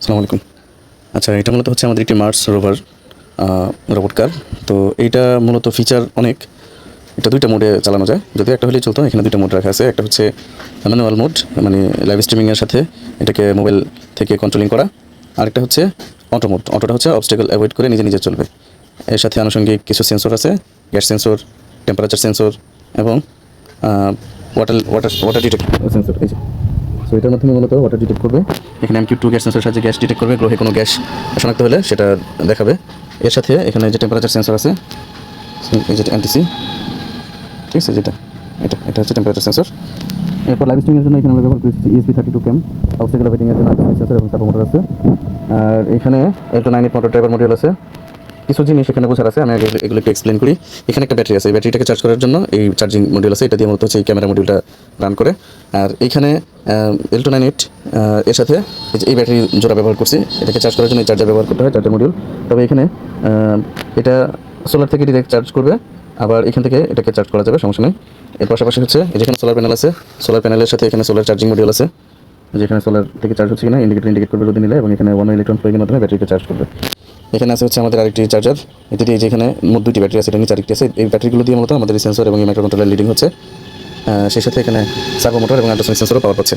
আসসালামু আলাইকুম। আচ্ছা, এটা মূলত হচ্ছে আমাদের একটি মার্স রোভার রোবট কার। তো এইটা মূলত ফিচার অনেক। এটা ২টা মোডে চালানো যায়। যদিও একটা হলেই চলতো, এখানে ২টা মোড রাখা আছে। একটা হচ্ছে ম্যানুয়াল মোড, মানে লাইভ স্ট্রিমিংয়ের সাথে এটাকে মোবাইল থেকে কন্ট্রোলিং করা। আরেকটা হচ্ছে অটো মোড। অটোটা হচ্ছে অবস্টাকল অ্যাভয়েড করে নিজে নিজে চলবে। এর সাথে আনুষঙ্গিক কিছু সেন্সর আছে, গ্যাস সেন্সর, টেম্পারেচার সেন্সর এবং water water water detect sensor. এই যে, সো এটার মাধ্যমে মূলত ওয়াটার ডিটেক্ট করবে। এখানে MQ2 গ্যাস সেন্সরের সাহায্যে গ্যাস ডিটেক্ট করবে, গ্রহে কোনো গ্যাস শনাক্ত হলে সেটা দেখাবে। এর সাথে এখানে যে টেম্পারেচার সেন্সর আছে, এই যে NTC, ঠিক আছে, যেটা এটা হচ্ছে টেম্পারেচার সেন্সর। এরপর লাইভ স্ট্রিমিংয়ের জন্য এখানে আমরা ব্যবহার করেছি ESP32 ক্যাম, অবস্টাকল অ্যাভয়েডিংয়ের জন্য সেন্সর এবং সার্ভো মোটর আছে। আর এখানে একটা 9 মোটর ড্রাইভার মডিউল আছে। কিছু জিনিস এখানে বোঝার আছে, আমি আগে এগুলো একটু এক্সপ্লেন করি। এখানে একটা ব্যাটারি আছে, এই ব্যাটারিটাকে চার্জ করার জন্য এই চার্জিং মডিউল আছে, এটা দিয়ে মূলত হচ্ছে এই ক্যামেরা মডিউলটা রান করে। আর এইখানে L298 এর সাথে এই ব্যাটারি জোড়া ব্যবহার করছি। এটাকে চার্জ করার জন্য এই চার্জার ব্যবহার করতে হয়, চার্জার মডিউল। তবে এখানে এটা সোলার থেকে ডিরেক্ট চার্জ করবে, আবার এখান থেকে এটাকে চার্জ করা যাবে, সমস্যা নেই। এর পাশাপাশি হচ্ছে যেখানে সোলার প্যানেল আছে, সোলার প্যানেলের সাথে এখানে সোলার চার্জিং মডিউল আছে, যেখানে সোলার থেকে চার্জ হচ্ছে কিনা ইন্ডিকেট করবে রোদে নিলে, এবং এখানে 1 ইলেকট্রন প্লাগের মাধ্যমে ব্যাটারিকে চার্জ করবে। এখানে আছে হচ্ছে আমাদের আরেকটি চার্জার। এটি দিয়ে যেখানে মোট 2টি ব্যাটারি আছে, এটা নিচে আরেকটি আছে। এই ব্যাটারিগুলো দিয়ে মূলত আমাদের সেন্সর এবং এই মাইক্রো কন্ট্রোলার লিডিং হচ্ছে। সেই সাথে এখানে সার্ভো মোটর এবং আল্ট্রাসনিক সেন্সরও পাওয়ার পাচ্ছে।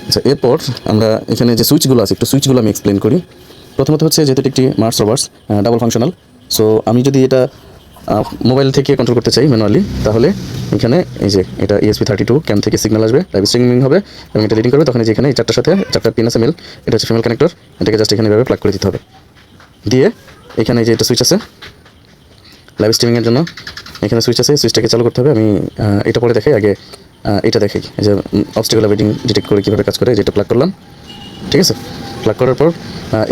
আচ্ছা, এরপর আমরা এখানে যে সুইচগুলো আছে, একটু সুইচগুলো আমি এক্সপ্লেন করি। প্রথমত হচ্ছে যেহেতু একটি Mars rovers double functional, so আমি যদি এটা মোবাইল থেকে কন্ট্রোল করতে চাই ম্যানুয়ালি, তাহলে এখানে এই যে এটা ESP32 ক্যাম থেকে সিগন্যাল আসবে, লাইভ স্ট্রিমিং হবে এবং এটা লিডিং করবে। তখন যেখানে এই চারটার সাথে 4টা পিন আছে মেল, এটা হচ্ছে ফিমেল কানেক্টর, এটাকে জাস্ট এখানে এভাবে প্লাগ করে দিতে হবে। দিয়ে এখানে যে এটা সুইচ আছে লাইভ স্ট্রিমিংয়ের জন্য, এখানে সুইচ আছে, সুইচটাকে চালু করতে হবে। আমি এটা পরে দেখাই, আগে এটা দেখাই যে অবস্টাকল অ্যাভয়েডিং ডিটেক্ট করে কীভাবে কাজ করে। যেটা প্লাগ করলাম, ঠিক আছে। প্লাগ করার পর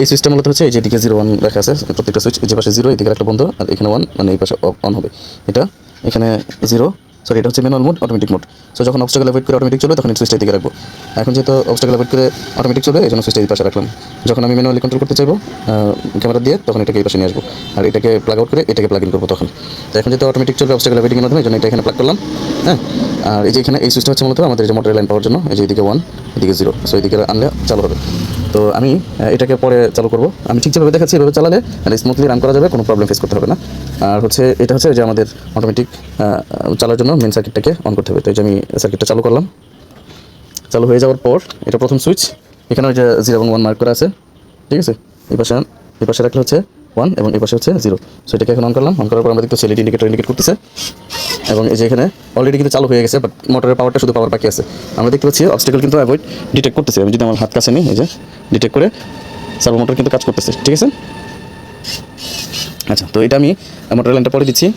এই সুইচটা মূলত হচ্ছে এই যেদিকে 0 1 লেখা আছে, প্রত্যেকটা সুইচ এই যে পাশে 0, এদিকে একটা বন্ধ, আর এখানে 1, মানে এই পাশে অন হবে। এটা এখানে 0, সরি, এটা হচ্ছে manual mode, automatic mode. So যখন অবস্টাকল অ্যাভয়েড করে অটোমেটিক চলবে, তখন এই সুইচটা এদিকে রাখবো। এখন যেহেতু অবস্টাকল অ্যাভয়েড করে অটোমেটিক চলবে, এই জন্য সুইচটা এই পাশে রাখলাম। যখন আমি ম্যানুয়ালি কন্ট্রোল করতে চাইবো ক্যামেরা দিয়ে, তখন এটাকে এই পাশে নিয়ে আসবো, আর এটাকে প্লাগ আউট করে এটাকে প্লাগ ইন করবো তখন। তো এখন যেহেতু অটোমেটিক চলবে অবস্টাকল অ্যাভয়েডিংয়ের মাধ্যমে, এই জন্য এটা এখানে প্লাগ করলাম। হ্যাঁ, আর এই যে এখানে এই সুইচটা হচ্ছে মূলত আমাদের যে মোটরের লাইন পাওয়ার জন্য, এই যে এদিকে 1, এদিকে 0, সো এদিকে আনলে চালু হবে। তো আমি এটাকে পরে চালু করব। আমি ঠিক যেভাবে দেখাচ্ছি এভাবে চালালে স্মুথলি রান করা যাবে, কোনো প্রবলেম ফেস করতে হবে না। আর হচ্ছে এটা হচ্ছে যে আমাদের অটোমেটিক চালার জন্য মেন সার্কিটটাকে অন করতে হবে। তো এই যে আমি সার্কিটটা চালু করলাম। চালু হয়ে যাওয়ার পর এটা প্রথম সুইচ, এখানে ওই যে 0 এবং 1 মার্ক করা আছে, ঠিক আছে। এই পাশে রাখলে হচ্ছে 1 এবং এই পাশে হচ্ছে 0। সো এটাকে এখন অন করলাম। অন করার পর আমরা দেখতেছি LED ইন্ডিকেটর ইন্ডিকেট করতেছে, এবং এই যে এখানে অলরেডি কিন্তু চালু হয়ে গেছে, বাট মোটরের পাওয়ারটা শুধু পাওয়ার বাকি আছে। আমরা দেখতে পাচ্ছি অবস্টাকল কিন্তু অ্যাভয়েড ডিটেক্ট করতেছে। আমি যদি আমার হাত কাছে নিই, এই যে ডিটেক্ট করে সার্ভো মোটর কিন্তু কাজ করতেছে, ঠিক আছে। আচ্ছা, তো এটা আমি মোটর লাইনটা পরে দিচ্ছি।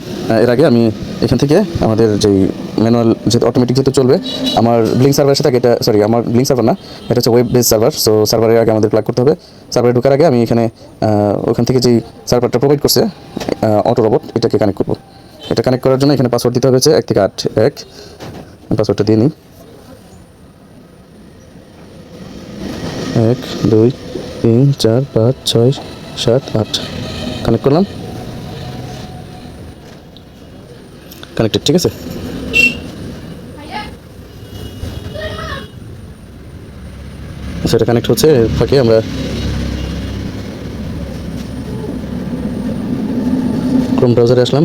এর আগে আমি এখান থেকে আমাদের যেই ম্যানুয়াল যেহেতু অটোমেটিক যেহেতু চলবে, আমার ব্লিঙ্ক সার্ভারের সাথে এটা, সরি, আমার ব্লিঙ্ক সার্ভার না, এটা হচ্ছে ওয়েব বেস সার্ভার। সো সার্ভারের আগে আমাদের প্লাগ করতে হবে। সার্ভারে ঢোকার আগে আমি এখানে ওখান থেকে যেই সার্ভারটা প্রোভাইড করছে অটো রোবট, এটাকে কানেক্ট করবো। এটা কানেক্ট করার জন্য এখানে পাসওয়ার্ড দিতে হবে হচ্ছে 1 থেকে 8। পাসওয়ার্ডটা দিয়ে নিই। 1 2 3 4 5 6 7 8 কানেক্ট করলাম, কানেক্টেড, ঠিক আছে। সেটা কানেক্ট হচ্ছে, ফাঁকে আমরা ক্রোম ব্রাউজারে আসলাম।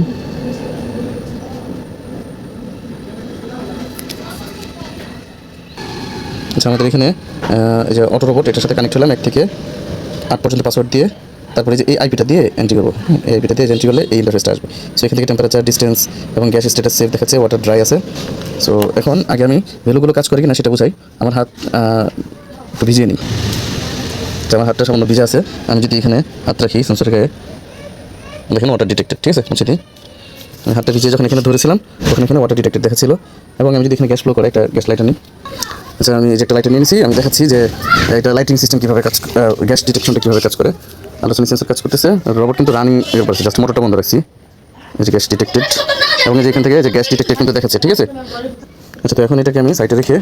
আচ্ছা, আমাদের এখানে এই যে অটো রোবট, এটার সাথে কানেক্ট হলাম 1 থেকে 8 পর্যন্ত পাসওয়ার্ড দিয়ে। তারপরে যে এই আইপিটা দিয়ে এন্ট্রি করবো, এই আইপিটা দিয়ে এন্ট্রি করলে এই ইন্টারফেসটা আসবে। সো এখান থেকে টেম্পারেচার, ডিস্টেন্স এবং গ্যাস স্ট্যাটাস সেভ দেখাচ্ছে, ওয়াটার ড্রাই আছে। সো এখন আগে আমি ভ্যালুগুলো কাজ করে কিনা সেটা বুঝাই। আমার হাত একটু ভিজিয়ে নিই। আমার হাতটা সামান্য ভিজা আছে। আমি যদি এখানে হাত রাখি সেন্সরের গায়ে, দেখেন ওয়াটার ডিটেক্টেড, ঠিক আছে। মুছে দিই। হাতটা ভিজিয়ে যখন এখানে ধরেছিলাম, তখন এখানে ওয়াটার ডিটেক্টেড দেখাচ্ছিল। এবং আমি যদি এখানে গ্যাস ফ্লো করে একটা গ্যাস লাইটার নিই, আচ্ছা, আমি যে একটা লাইটার নিয়ে নিয়েছি, আমি দেখাচ্ছি যে এটা লাইটিং সিস্টেম কীভাবে কাজ, গ্যাস ডিটেকশনটা কীভাবে কাজ করে। আলোচনা সেন্সর কাজ করতেছে, রোবট কিন্তু রানিং এর পাশে, জাস্ট মোটরটা বন্ধ রাখছি। এই যে গ্যাস ডিটেক্টেড, এবং এই যে এখান থেকে যে গ্যাস ডিটেক্টেড কিন্তু দেখাচ্ছে, ঠিক আছে। আচ্ছা, তো এখন এটাকে আমি সাইডে রেখে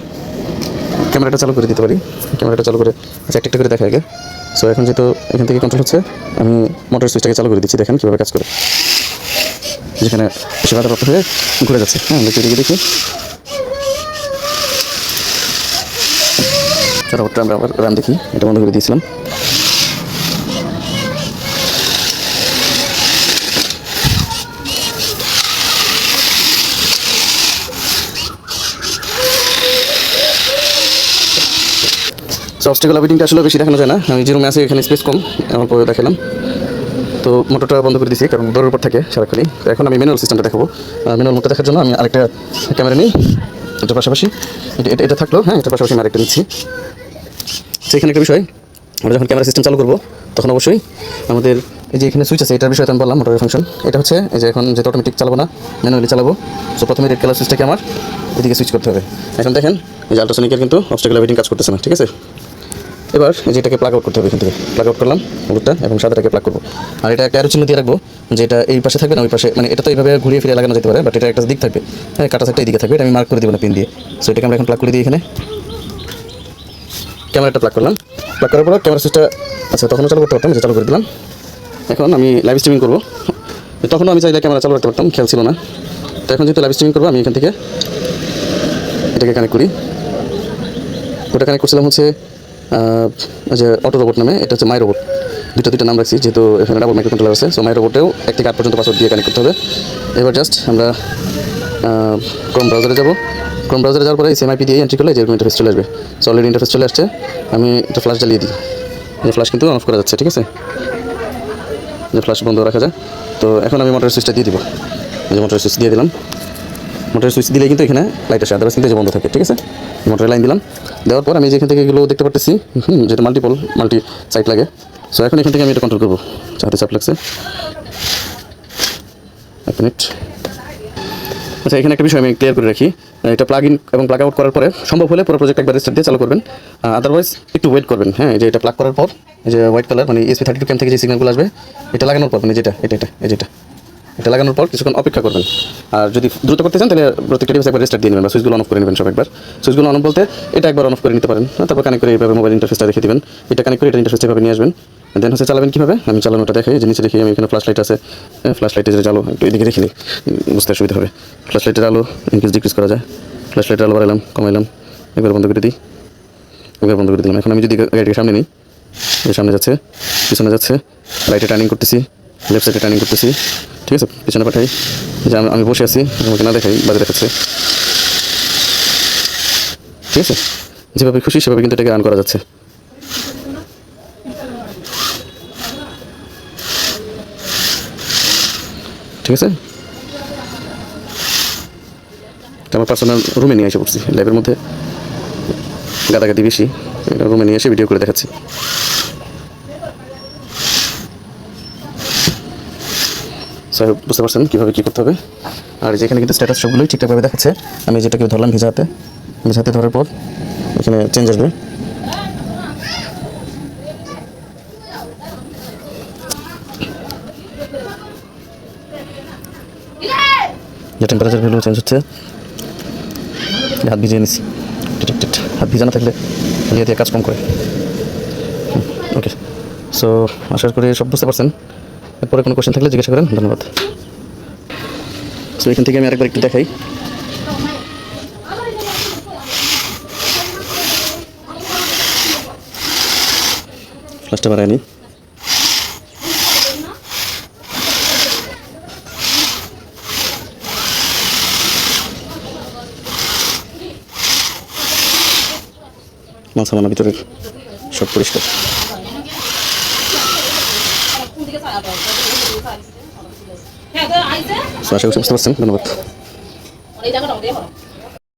ক্যামেরাটা চালু করে দিতে পারি। ক্যামেরাটা চালু করে আচ্ছা একটা করে দেখা আগে। সো এখন যেহেতু এখান থেকে কন্ট্রোল হচ্ছে, আমি মোটর সুইচটাকে চালু করে দিচ্ছি, দেখেন কীভাবে কাজ করে। যেখানে সে বাধাপ্রাপ্ত হয়ে ঘুরে যাচ্ছে। হ্যাঁ, দেখি এদিকে দেখি। রোবটটা আমরা আবার রান দেখি, এটা বন্ধ করে দিয়েছিলাম। অবস্টাকল অ্যাভয়েডিংটা আসলে বেশি দেখানো যায় না, আমি যে রুমে আছি এখানে স্পেস কম, আমার পরে দেখালাম। তো মোটরটা বন্ধ করে দিয়েছি কারণ দৌড়ের উপর থাকে সারাক্ষণই। তো এখন আমি ম্যানুয়াল সিস্টেমটা দেখাবো। ম্যানুয়াল মোডটা দেখার জন্য আমি আরেকটা ক্যামেরা নিই, এটার পাশাপাশি এটা থাকলো, হ্যাঁ এটার পাশাপাশি আমি আরেকটা নিচ্ছি। তো এখানে একটা বিষয়, আমরা যখন ক্যামেরা সিস্টেম চালু করবো তখন অবশ্যই আমাদের এই যে এখানে সুইচ আছে, এটার বিষয়ে আমি বললাম মোটরের ফাংশন। এটা হচ্ছে এই যে এখন যেটা অটোমেটিক চালাবো না, ম্যানুয়ালি চালাবো। সো প্রথমে রেড কালার সুইচটাকে আমার এদিকে সুইচ করতে হবে। এখন দেখেন এই যে আল্ট্রাসনিকের কিন্তু অবস্টাকল অ্যাভয়েডিং কাজ করতেছে না, ঠিক আছে। এবার এই যে এটাকে প্লাগ আউট করতে হবে, এখান থেকে প্লাগ আউট করলাম হলুদটা এবং সাদাটাকে প্লাগ করবো। আর এটা একটা অ্যারো চিহ্ন দিয়ে রাখবো, যে এটা এই পাশে থাকবে না ওই পাশে, মানে এটা তো এইভাবে ঘুরিয়ে ফিরে লাগানো যেতে পারে, বাট এটা একটা দিক থাকবে, হ্যাঁ কাটা সাইডটা এইদিকে থাকবে, এটা আমি মার্ক করে দেবো না পিন দিয়ে। সো এটাকে আমরা এখন প্লাগ করে দিই। এখানে ক্যামেরাটা প্লাগ করলাম, প্লাগ করার পর ক্যামেরা সুইচটা আচ্ছা তখনও চালু করতে পারতাম, যে চালু করে দিলাম। এখন আমি লাইভ স্ট্রিমিং করবো, তখনও আমি চাইলে ক্যামেরা চালু রাখতে পারতাম, খেয়াল ছিল না। তো এখন যেহেতু লাইভ স্ট্রিমিং করবো, আমি এখান থেকে এটাকে কানেক্ট করি। ওটা কানেক্ট করছিলাম হচ্ছে যে অটো রোবট নামে, এটা হচ্ছে মাই রোবট, দুইটা নাম রাখছি যেহেতু এখানে ডাবল মাইক্রো কন্ট্রোলার আছে। সো মাই রোবটেও 1 থেকে 8 পর্যন্ত পাসওয়ার্ড দিয়ে কানেক্ট করতে হবে। এবার জাস্ট আমরা ক্রোম ব্রাউজারে যাব, ক্রোম ব্রাউজারে যাওয়ার পরে এসএমআইপি দিয়ে এন্ট্রি করলে যেরকম ইন্টারফেস চলে আসবে। সো অলরেডি ইন্টারফেস চলে আসছে, আমি এটা ফ্ল্যাশ জ্বালিয়ে দিই, এই ফ্ল্যাশ কিন্তু অফ করা যাচ্ছে, ঠিক আছে, যে ফ্ল্যাশ বন্ধ রাখা যায়। তো এখন আমি মোটরের সুইচটা দিয়ে দিব, এই যে মোটরের সুইচ দিয়ে দিলাম। মোটরের সুইচ দিলে কিন্তু এখানে লাইট আসে, আদারওয়াইজ কিন্তু যে বন্ধ থাকে, ঠিক আছে। মোটরের লাইন দিলাম, দেওয়ার পর আমি যেখান থেকে এগুলো দেখতে পারতেছি, যেটা মাল্টি সাইট লাগে। সো এখন এখান থেকে আমি এটা কন্ট্রোল করবো, হাতে চাপ লাগছে, 1 মিনিট। আচ্ছা এখানে একটা বিষয় আমি ক্লিয়ার করে রাখি, এটা প্লাগ ইন এবং প্লাগ আউট করার পরে সম্ভব হলে পুরো প্রজেক্ট একবার রিস্টার্ট দিয়ে চালু করবেন, আদারওয়াইজ একটু ওয়েট করবেন। হ্যাঁ যে এটা প্লাগ করার পর এই যে হোয়াইট কালার মানে ESP32 ক্যাম থেকে যে সিগন্যালগুলো আসবে, এটা লাগানোর পর মানে এটা লাগানোর পর কিছুক্ষণ অপেক্ষা করবেন। আর যদি দ্রুত করতে চান তাহলে প্রত্যেকটা ডিভাইস একবার রেস্টার্ট দিয়ে নেবেন বা সুইচগুলো অন অফ করে নেবেন সব একবার। সুইচগুলো অন অফ বলতে এটা একবার অন অফ করে নিতে পারেন, তারপর কানেক্ট করে এইভাবে মোবাইল ইন্টারফেসটা রেখে দেবেন, এটা কানেক্ট করে এটা ইন্টারফেসটা এভাবে নিয়ে আসবেন। দেন হচ্ছে চালাবেন কীভাবে, আমি চালানোটা দেখাই, যে নিচে দেখি আমি এখানে ফ্ল্যাশ লাইট আছে, ফ্ল্যাশ লাইটে যে চালো একটু এদিকে রেখে নিই, বুঝতে সুবিধা হবে। ফ্ল্যাশ লাইটের আলো ইনক্রিজ ডিক্রিজ করা যায়, ফ্ল্যাশ লাইটের আলো বাড়াইলাম কমাইলাম, একবার বন্ধ করে দিই, একবার বন্ধ করে দিলাম। এখন আমি যদি গাড়িটিকে সামনে নিই, সামনে যাচ্ছে পিছনে যাচ্ছে, রাইটে টার্নিং করতেছি, লেফট সাইডে টার্নিং করতেছি, ঠিক আছে, পিছনে পাঠাই, যে আমি বসে আছি আমাকে না দেখাই, বাজে দেখাচ্ছে, ঠিক আছে। যেভাবে খুশি সেভাবে কিন্তু এটাকে রান করা যাচ্ছে, ঠিক আছে। আমার পার্সোনাল রুমে নিয়ে এসে পড়ছি, ল্যাবের মধ্যে গাদাগাদি বেশি, রুমে নিয়ে এসে ভিডিও করে দেখাচ্ছি। বুঝতে পারছেন কীভাবে কী করতে হবে। আর যেখানে কিন্তু স্ট্যাটাস সবগুলোই ঠিকঠাকভাবে দেখাচ্ছে। আমি যেটাকে ধরলাম ভিজা হাতে ধরার পর এখানে চেঞ্জ আসবে, যে টেম্পারেচার ভ্যালু চেঞ্জ হচ্ছে। হাত ভিজিয়ে নিচ্ছি, ডিটেক্টেড। হাত ভিজা না থাকলে দিয়ে কাজ কম করে। ওকে, সো আশা করি সব বুঝতে পারছেন। এরপরে কোনো কোয়েশ্চেন থাকলে জিজ্ঞাসা করেন, ধন্যবাদ। সো এখান থেকে আমি আরেকবার একটু দেখাই। ফ্ল্যাশটা বাড়ায়নি, মাথা মানা ভিতরের সব পরিষ্কার। আশা করি বুঝতে পারছেন, ধন্যবাদ।